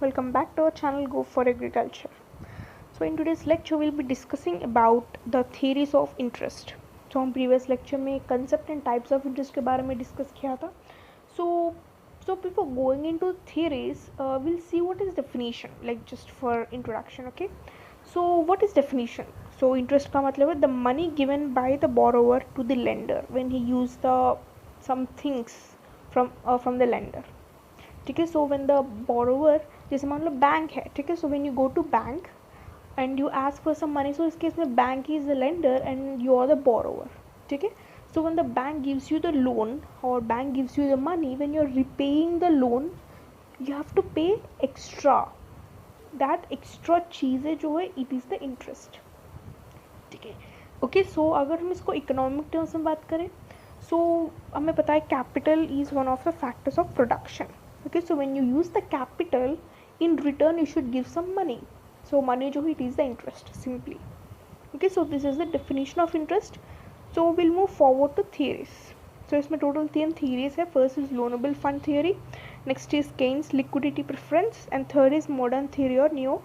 welcome back to our channel Go for Agriculture. So in today's lecture we'll be discussing about the theories of interest. So हम previous lecture में concept and types of interest के बारे में discuss किया था. So before going into theories, we'll see what is definition, like just for introduction, okay? So what is definition? So interest का मतलब है the money given by the borrower to the lender when he use the some things from the lender. ठीक है. So when the borrower, जैसे मान लो bank है, ठीक है, so when you go to bank and you ask for some money, so इस case में bank is the lender and you are the borrower. ठीक है. So when the bank gives you the loan और bank gives you the money, when you are repaying the loan you have to pay extra. That extra चीज़ें जो है it is the interest. ठीक है. Okay. सो अगर हम इसको economic terms में बात करें, सो हमें पता है capital is one of the factors of production. Okay, so when you use the capital, in return you should give some money. So money जो it is the interest simply. Okay, so this is the definition of interest. So we'll move forward to theories. So इसमें total 3 theories है. First is loanable fund theory, next is Keynes liquidity preference, and third is modern theory or neo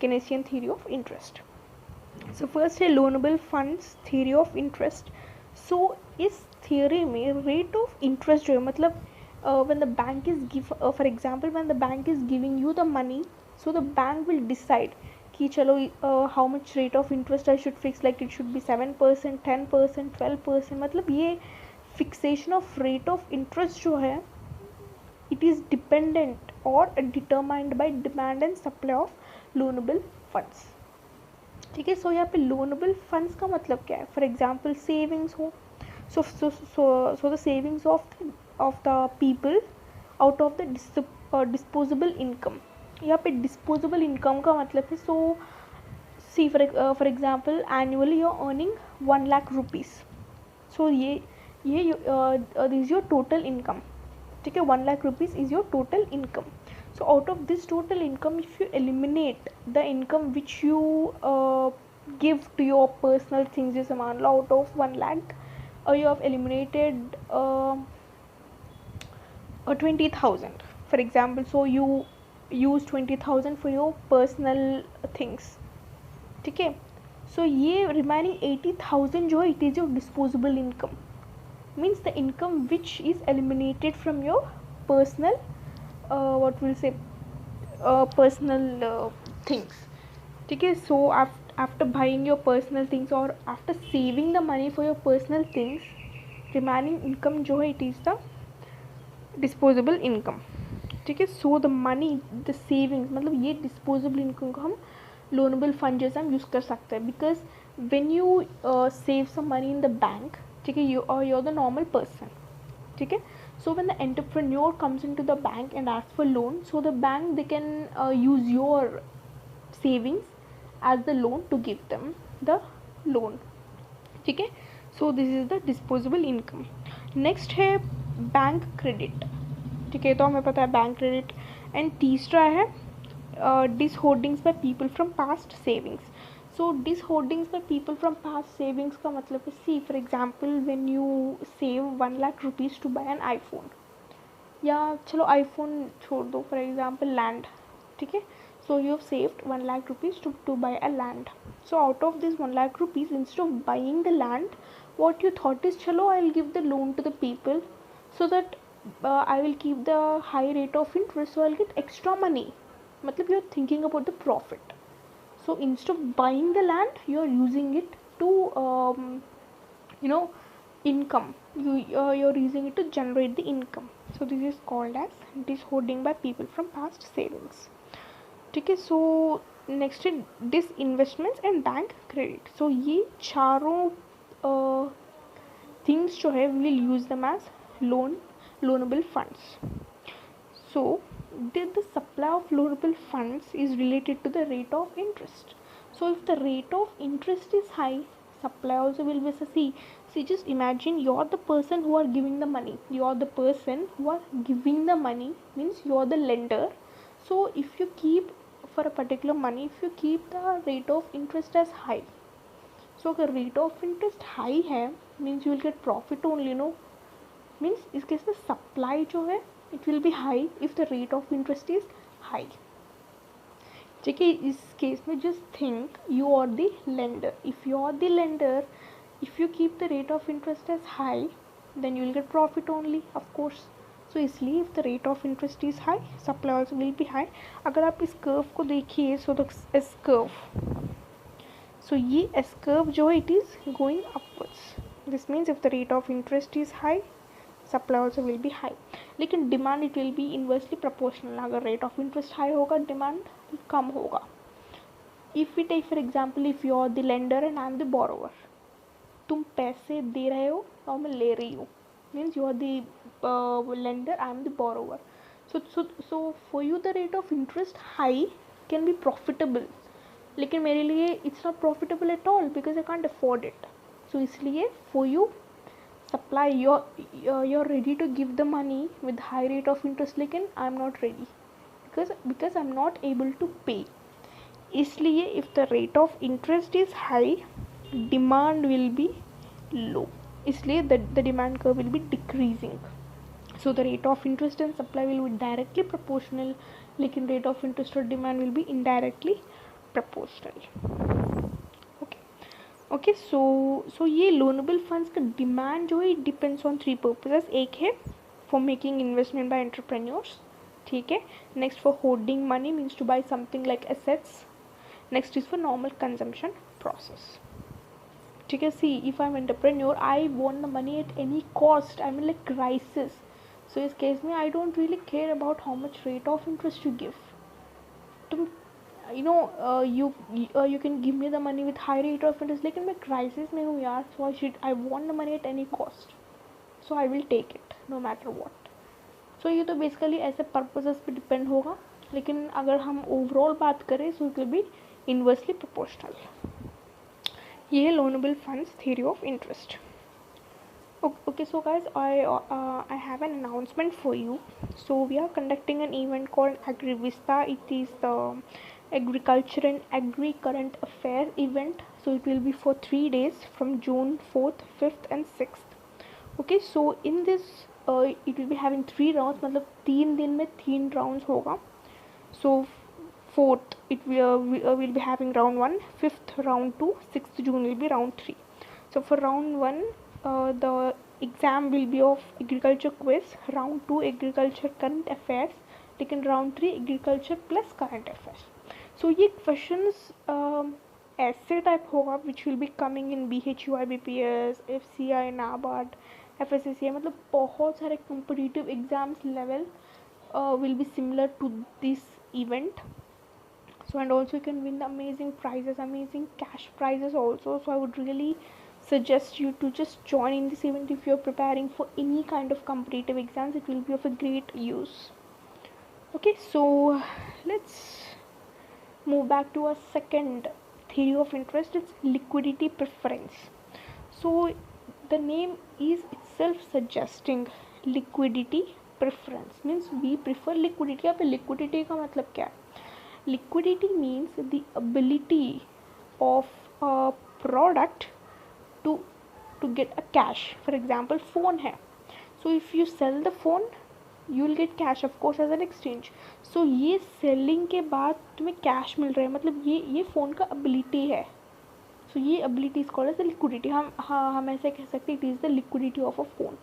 Keynesian theory of interest. So first है loanable funds theory of interest. So इस theory में rate of interest जो है मतलब when the bank is for example when the bank is giving you the money, so the bank will decide कि चलो how much rate of interest I should fix, like it should be 7%, 10%, 12%. मतलब ये fixation of rate of interest जो है it is dependent or determined by demand and supply of loanable funds. ठीक है. सो यहाँ पे loanable funds का मतलब क्या है? फॉर एग्जाम्पल सेविंग्स हो, so the savings of the people out of the disposable income. यहाँ पे disposable income का मतलब है, so see for example annually you are earning 1 lakh rupees. So ये this is your total income. ठीक है. 1 lakh rupees is your total income. So out of this total income, if you eliminate the income which you give to your personal things, जैसे मान लो out of 1 lakh you have eliminated 20,000 for example, so you use 20,000 for your personal things. ठीक है. so ये remaining 80,000 जो है it is your disposable income, means the income which is eliminated from your personal what we'll say personal things. ठीक है. so after buying your personal things or after saving the money for your personal things, remaining income जो है it is the disposable income. ठीक है. so the money, the savings, मतलब ये disposable income को हम loanable fund जैसा हम यूज़ कर सकते हैं, because when you save some money in the bank, ठीक है, you're the normal person. ठीक है. so when the entrepreneur comes into the bank and asks for loan, so the bank they can use your savings as the loan to give them the loan. ठीक है. so this is the disposable income. next है bank credit. ठीक है. तो हमें पता है bank credit. And तीसरा है disholdings by people from past savings. So disholdings by people from past savings का मतलब है, see for example when you save 1 lakh rupees to buy an iPhone, या चलो आईफोन छोड़ दो, फॉर एग्जाम्पल लैंड. ठीक है. so you have saved 1 lakh rupees to buy a land. so out of this 1 lakh rupees, instead of buying the land, what you thought is chalo I'll give the loan to the people so that I will keep the high rate of interest, so I'll get extra money. मतलब you're thinking about the profit. so instead of buying the land, you're using it to income. You're using it to generate the income. so this is called as disholding by people from past savings. ठीक है. So next है disinvestments and bank credit. So ये चारों things जो है will use them as loanable funds. So the supply of loanable funds is related to the rate of interest. so if the rate of interest is high, supply also will be. See just imagine you're the person who are giving the money, means you're the lender. so if you keep for a particular money, if you keep the rate of interest as high, so अगर rate of interest high है means you will get profit only, no, means इस case में supply जो है it will be high if the rate of interest is high. ठीक है. इस case में just think you are the lender. If you are the lender, if you keep the rate of interest as high, then you will get profit only, of course. So इसलिए if the rate of interest is high, supply also will be high. अगर आप इस curve को देखिए, so the S curve, so ये S curve जो है it is going upwards. This means if the rate of interest is high, supply also will be high. लेकिन demand it will be inversely proportional. अगर rate of interest high होगा, demand कम होगा. If we take for example, if you are the lender and I am the borrower, तुम पैसे दे रहे हो और मैं ले रही हूँ, means you are the lender, I am the borrower. So for you the rate of interest high can be profitable, लेकिन मेरे लिए it's not profitable at all because I can't afford it. So इसलिए for you supply you are ready to give the money with high rate of interest, लेकिन I am not ready because I am not able to pay. इसलिए if the rate of interest is high, demand will be low, इसलिए the demand curve will be decreasing. So the rate of interest and supply will be directly proportional, लेकिन rate of interest और demand will be indirectly proportional. Okay, so ये loanable funds का demand जो है it depends on three purposes. एक है for making investment by entrepreneurs, ठीक है. Next for hoarding money, means to buy something like assets. Next is for normal consumption process. ठीक है. See if I am entrepreneur, I want the money at any cost, I mean like crisis. So इस case में I don't really care about how much rate of interest you give. तुम you can give me the money with high rate of interest, लेकिन मैं crisis में हूँ यार, so I want the money at any cost, so I will take it no matter what. सो ये तो basically ऐसे purposes पे डिपेंड होगा, लेकिन अगर हम ओवरऑल बात करें so it will be inversely proportional. ये है loanable funds theory of interest. Okay, so guys, I have an announcement for you. So we are conducting an event called AgriVista. It is the agriculture and agri current affairs event. So it will be for 3 days from June 4th, 5th and 6th. Okay, so in this it will be having 3 rounds, मतलब 3 दिन में 3 rounds होगा. So 4th it will be having round 1, 5th round 2, 6th June will be round 3. So for round 1 the exam will be of agriculture quiz, round 2 agriculture current affairs, लेकिन round 3 agriculture plus current affairs. So ये questions ऐसे type होगा which will be coming in BHUI, BPS, FCI, NABARD, FSCI, मतलब बहुत सारे competitive exams level will be similar to this event. So and also you can win the amazing prizes, amazing cash prizes also. So I would really suggest you to just join in this event if you're preparing for any kind of competitive exams. It will be of a great use. Okay, so let's move back to our second theory of interest. It's liquidity preference. So the name is itself suggesting liquidity preference, means we prefer liquidity. यहाँ पे liquidity का मतलब क्या है? Liquidity means the ability of a product to get a cash. For example, phone है, so if you sell the phone you will get cash of course as an exchange. So ये selling के बाद तुम्हें cash मिल रहा है, मतलब ये phone का ability है. So ये ability is called as the liquidity. हम ऐसे कह सकते हैं it is the liquidity of a phone.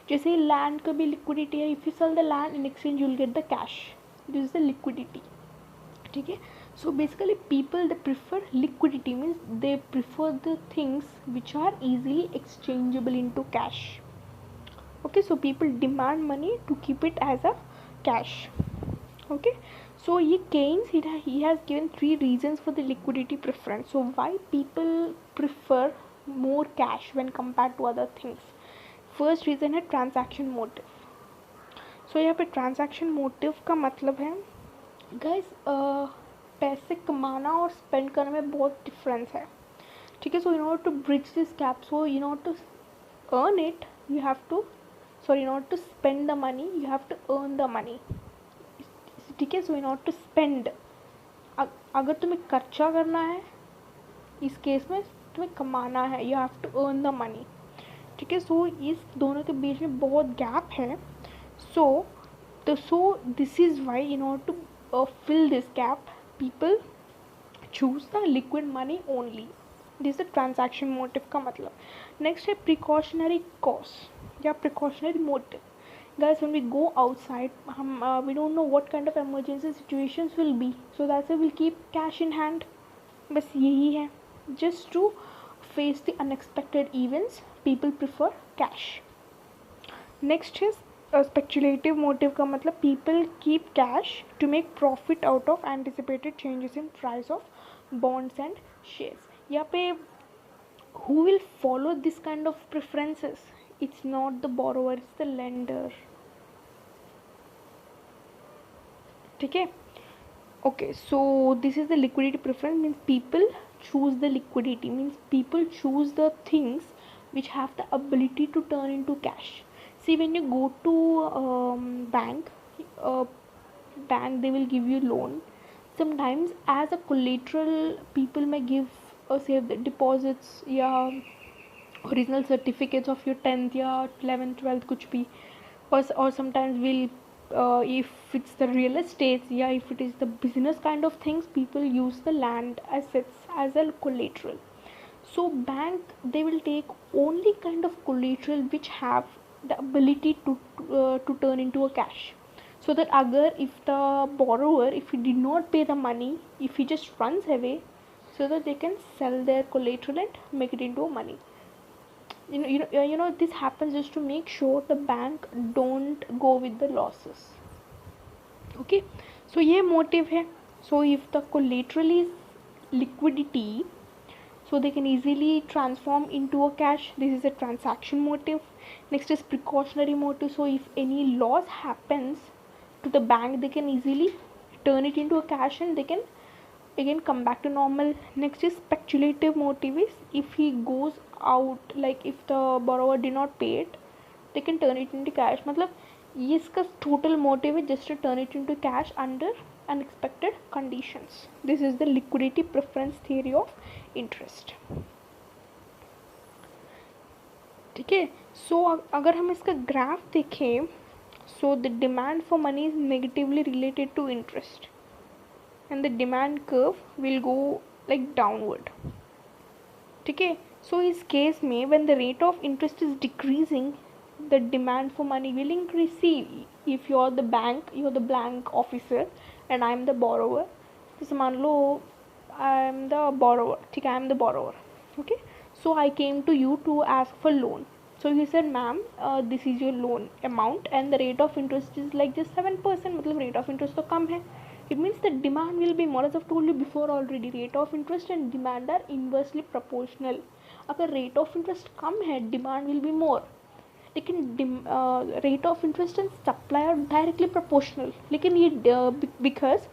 जैसे land का भी liquidity है, if you sell the land in exchange you will get the cash. This is the liquidity. ठीक है. So basically people they prefer liquidity, means they prefer the things which are easily exchangeable into cash. Okay, so people demand money to keep it as a cash. Okay, so ये Keynes he has given 3 reasons for the liquidity preference. So why people prefer more cash when compared to other things. First reason है transaction motive. So यहाँ पे transaction motive का मतलब है guys, पैसे कमाना और स्पेंड करने में बहुत डिफरेंस है. ठीक है. So in order to bridge this gap, so in order to earn it you have to, sorry in order to spend the money you have to earn the money. ठीक है. So in order to spend, अगर तुम्हें खर्चा करना है, इस case में तुम्हें कमाना है, you have to earn the money. ठीक है. सो इस दोनों के बीच में बहुत गैप है. So this is why in order to fill this gap people choose the liquid money only. This is transaction motive का मतलब. नेक्स्ट है प्रिकॉशनरी कॉज या precautionary motive. Guys, when we go outside, we don't know what kind of emergency situations will be, so that's why we'll keep cash in hand. बस यही है, just to face the unexpected events, people prefer cash. Next is speculative motive का मतलब people keep cash to make profit out of anticipated changes in price of bonds and shares. यहाँ पे who will follow this kind of preferences? It's not the borrower, it's the lender. ठीक है. Okay, so this is the liquidity preference, means people choose the liquidity, means people choose the things which have the ability to turn into cash. See, when you go to bank, they will give you loan. Sometimes as a collateral people may give say the deposits या original certificates of your 10th या 11th 12th कुछ भी, or sometimes we'll if it's the real estate, yeah, if it is the business kind of things, people use the land assets as a collateral. So bank, they will take only kind of collateral which have the ability to turn into a cash, so that agar if the borrower, if he did not pay the money, if he just runs away, so that they can sell their collateral and make it into money. This happens just to make sure the bank don't go with the losses. Okay, so ये motive है. So if the collateral is liquidity, so they can easily transform into a cash. This is a transaction motive. Next is precautionary motive. So if any loss happens to the bank, they can easily turn it into a cash and they can again come back to normal. Next is speculative motive. Is if he goes out, like if the borrower did not pay it, they can turn it into cash. मतलब ये इसका total motive है just to turn it into cash under unexpected conditions. This is the liquidity preference theory of interest. ठीक है. So अगर हम इसका graph देखें, so the demand for money is negatively related to interest, and the demand curve will go like downward. ठीक है. So इस case में when the rate of interest is decreasing, the demand for money will increase. See, if you are the bank, you are the blank officer and I am the borrower. जैसे मान लो I am the borrower. ठीक है, I am the borrower. Okay, so I came to you to ask for loan. So you said, ma'am, this is your loan amount and the rate of interest is like just 7%. मतलब rate of interest तो कम है. It means the demand will be more. As I've told you before already, rate of interest and demand are inversely proportional. अगर rate of interest कम है, demand will be more. लेकिन rate of interest and supply are directly proportional. लेकिन ये because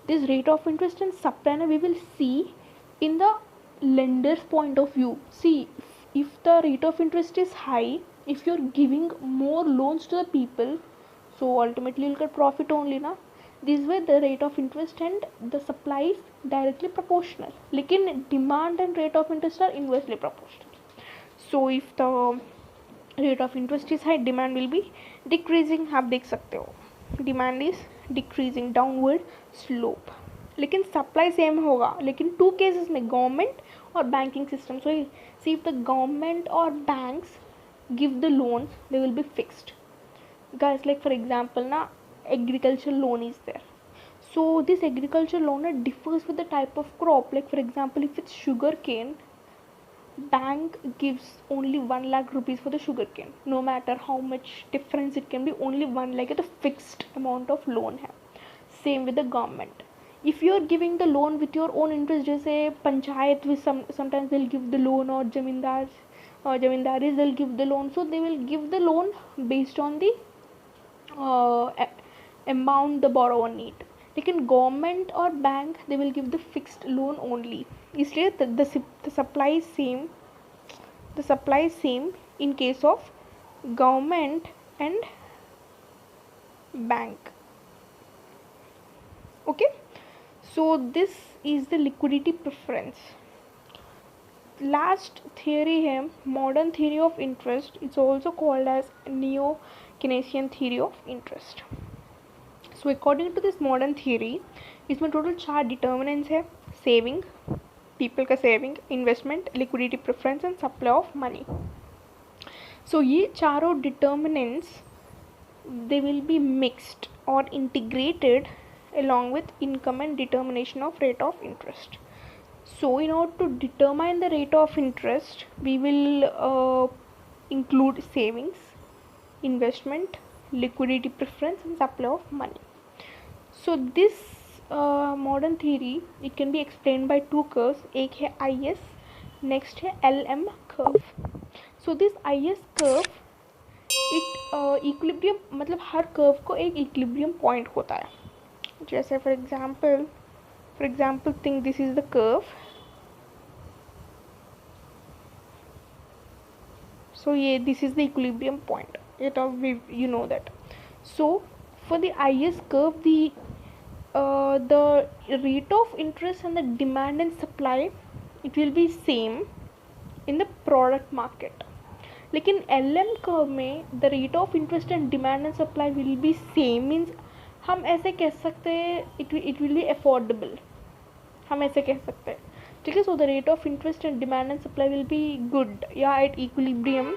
this rate of interest and supply we will see in the lender's point of view. See, if the rate of interest is high, if you're giving more loans to the people, so ultimately you'll get profit only na. This way the rate of interest and the supply is directly proportional. लेकिन demand and rate of interest are inversely proportional. So if the rate of interest is high, demand will be decreasing. आप देख सकते हो, demand is decreasing, downward slope. लेकिन supply same होगा, लेकिन two cases में government और banking system. So see, if the government or banks give the loan, they will be fixed. Guys, like for example na, agriculture loan is there. So this agriculture loan differs with the type of crop. Like for example, if it's sugar cane, bank gives only 1 lakh rupees for the sugar cane. No matter how much difference it can be, only 1 lakh is the fixed amount of loan hai. Same with the government. If you are giving the loan with your own interest, जैसे panchayat with sometimes they'll give the loan, or जमींदारीज they'll give the loan. So they will give the loan based on the amount the borrower need. लेकिन government or bank, they will give the fixed loan only. इसलिए the supply is same. The supply is same in case of government and bank. Okay, so this is the liquidity preference. Last theory है modern theory of interest. It's also called as neo-Keynesian theory of interest. So according to this modern theory, इसमें total 4 determinants है. Saving, people का saving, investment, liquidity preference and supply of money. So ये चारों determinants they will be mixed or integrated along with income and determination of rate of interest. So in order to determine the rate of interest, we will include savings, investment, liquidity preference and supply of money. So this modern theory, it can be explained by two curves. एक है IS, next है LM curve. So this IS curve, it equilibrium मतलब हर curve को एक equilibrium point होता है. जैसे for example think this is the curve. So ये this is the equilibrium point, it you know that. So for the IS curve the rate of interest and the demand and supply, it will be same in the product market. लेकिन LM curve में the rate of interest and demand and supply will B same. Means हम ऐसे कह सकते हैं it will be affordable, हम ऐसे कह सकते हैं. ठीक है. So the rate of interest and demand and supply will be good या at equilibrium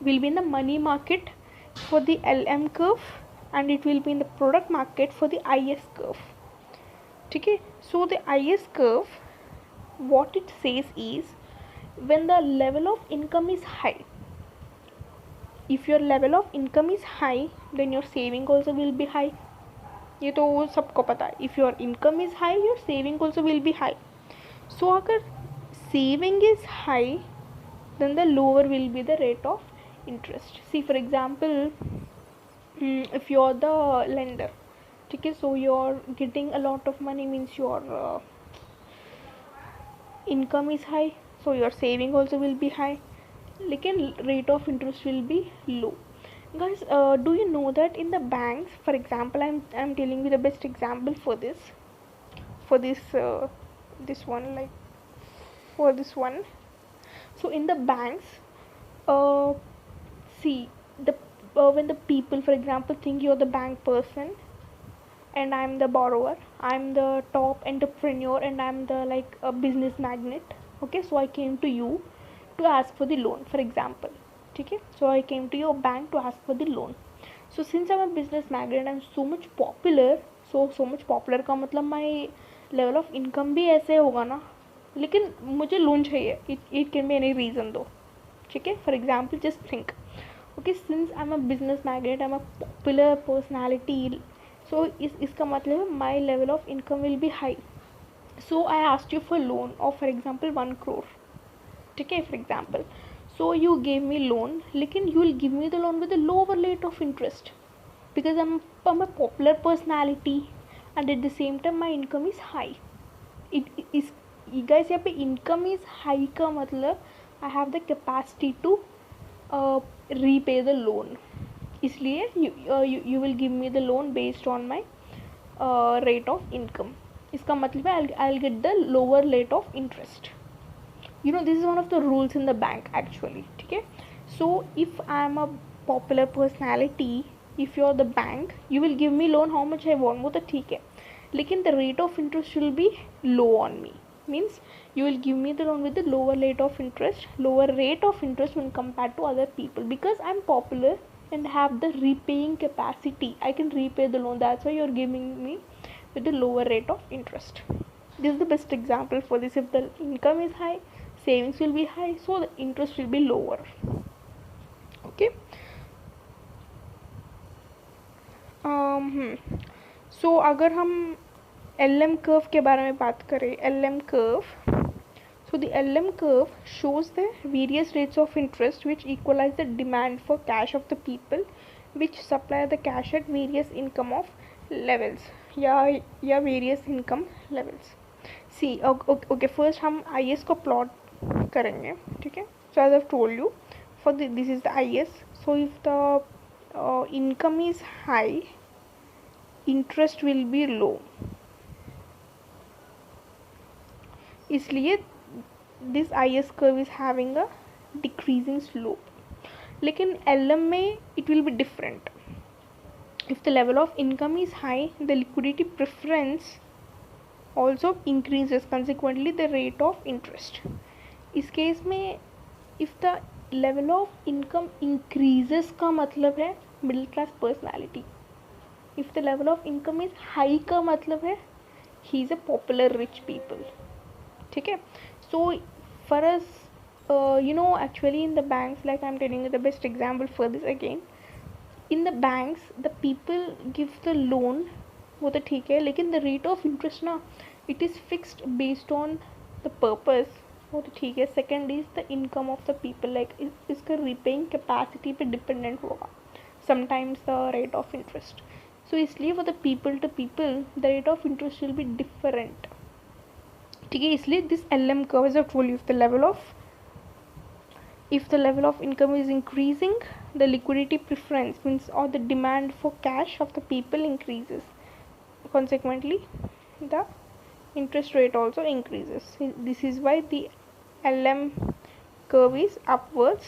will be in the money market for the LM curve and it will be in the product market for the IS curve. Okay, so the IS curve, what it says is when the level of income is high, if your level of income is high then your saving also will be high. ये तो वो सबको पता है. if your income is high your saving also will be high. so अगर saving is high then the lower will be the rate of interest. see for example if you are the lender, ठीक है, so you are getting a lot of money, means your income is high, so your saving also will be high, लेकिन rate of interest will be low. guys, do you know that in the banks, for example, I'm telling you the best example for this one, like for this one. so in the banks, see the when the people, for example, think you're the bank person and I'm the borrower, I'm the top entrepreneur and I'm the like a business magnate. okay, so I came to you to ask for the loan, for example. okay, so I came to your bank to ask for the loan. so since I'm a business magnate, I'm so much popular. so much popular का मतलब my level of income भी ऐसे होगा ना, लेकिन मुझे loan चाहिए. it can be any reason though. ठीक है. for example, just think. okay, since I'm a business magnate, I'm a popular personality, so इसका मतलब है my level of income will be high. so I asked you for loan of, for example, 1 crore. ठीक है, for example. so you gave me loan, लेकिन you will give me the loan with a lower rate of interest because I'm a popular personality and at the same time my income is high. it is guys, यहाँ पे income is high का मतलब I have the capacity to repay the loan. इसलिए you will give me the loan based on my rate of income. इसका मतलब है I'll get the lower rate of interest. you know, this is one of the rules in the bank actually. ठीक है. so if I am a popular personality, if you are the bank, you will give me loan how much I want, वो तो ठीक है, लेकिन the rate of interest will be low on me. means you will give me the loan with the lower rate of interest when compared to other people, because I'm popular and have the repaying capacity. I can repay the loan, that's why you're giving me with the lower rate of interest. This is the best example for this. If the income is high, savings will be high, so the interest will be lower. okay. so अगर हम LM curve के बारे में बात करें, LM curve, so the LM curve shows the various rates of interest which equalize the demand for cash of the people which supply the cash at various income of levels या various income levels. see okay, first हम IS को plot करेंगे. ठीक है. so as I've told you, for this is the IS. so if the income is high, interest will be low. इसलिए this IS curve is having a decreasing slope. लेकिन LM में it will be different. if the level of income is high, the liquidity preference also increases, consequently the rate of interest. इस case में if the level of income increases का मतलब है middle class personality. If the level of income is high का मतलब है he is a popular rich people. ठीक है. So for us, actually in the banks, like I'm telling you the best example for this again, in the banks the people give the loan, वो तो ठीक है, लेकिन the rate of interest ना it is fixed based on the purpose, वो तो ठीक है. Second is the income of the people, like इसका repaying capacity पे dependent होगा sometimes the rate of interest. So इसलिए for the people to people the rate of interest will be different. ठीक है. इसलिए this LM curve as I told you, if the level of income is increasing, the liquidity preference means or the demand for cash of the people increases, consequently the interest rate also increases. This is why the LM curve is upwards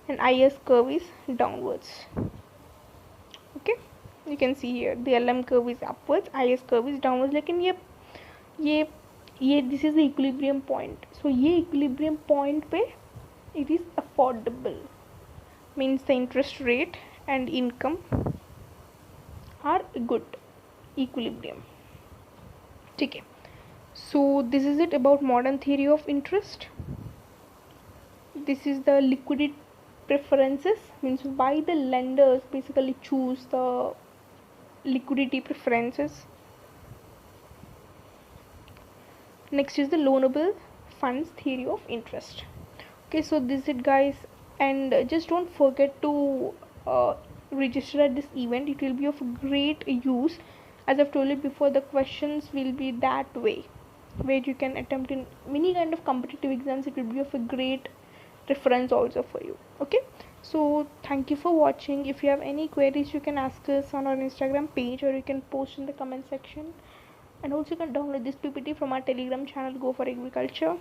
and IS curve is downwards. Okay, you can see here the LM curve is upwards, IS curve is downwards. लेकिन ये this is the equilibrium point. So ये equilibrium point पे it is affordable, means the interest rate and income are good, equilibrium. ठीक है. So this is it about modern theory of interest. This is the liquidity preferences, means why the lenders basically choose the liquidity preferences. Next is the loanable funds theory of interest. Okay, so this is it guys, and just don't forget to register at this event. It will be of great use. As I've told you before, the questions will be that way where you can attempt in many kind of competitive exams. It will be of a great reference also for you. Okay, so thank you for watching. If you have any queries, you can ask us on our Instagram page, or you can post in the comment section. And also you can download this PPT from our Telegram channel, Go for Agriculture.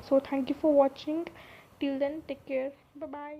So thank you for watching. Till then, take care. Bye bye.